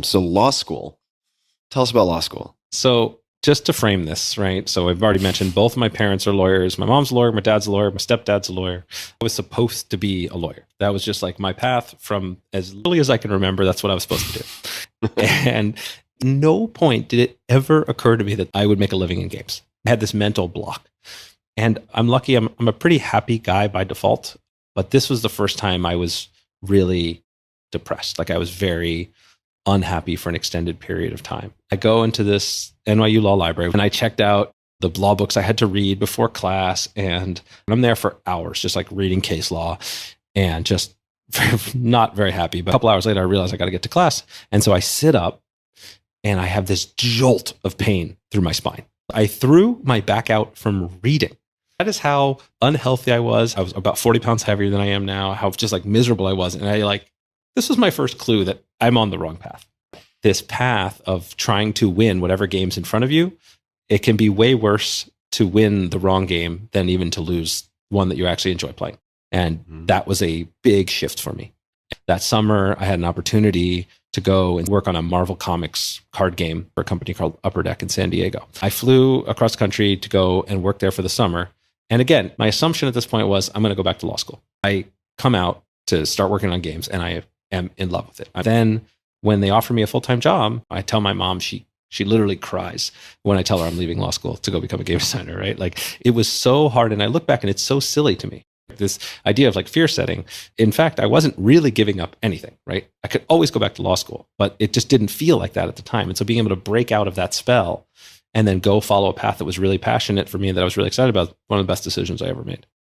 So law school. Tell us about law school. So just to frame this, right? So I've already mentioned both of my parents are lawyers. My mom's a lawyer, my dad's a lawyer, my stepdad's a lawyer. I was supposed to be a lawyer. That was just like my path from as early as I can remember. That's what I was supposed to do. And no point did it ever occur to me that I would make a living in games. I had this mental block. And I'm lucky, I'm a pretty happy guy by default, but this was the first time I was really depressed. Like I was very unhappy for an extended period of time. I go into this NYU law library and I checked out the law books I had to read before class, and I'm there for hours just like reading case law and just not very happy. But a couple hours later, I realized I got to get to class. And so I sit up and I have this jolt of pain through my spine. I threw my back out from reading. That is how unhealthy I was. I was about 40 pounds heavier than I am now, how just like miserable I was. And this was my first clue that I'm on the wrong path. This path of trying to win whatever game's in front of you, it can be way worse to win the wrong game than even to lose one that you actually enjoy playing. And that was a big shift for me. That summer, I had an opportunity to go and work on a Marvel Comics card game for a company called Upper Deck in San Diego. I flew across country to go and work there for the summer. And again, my assumption at this point was I'm going to go back to law school. I come out to start working on games and I am in love with it. Then when they offer me a full-time job, I tell my mom, she literally cries when I tell her I'm leaving law school to go become a game designer, right? Like it was so hard. And I look back and it's so silly to me. This idea of like fear setting. In fact, I wasn't really giving up anything, right? I could always go back to law school, but it just didn't feel like that at the time. And so being able to break out of that spell and then go follow a path that was really passionate for me and that I was really excited about, one of the best decisions I ever made.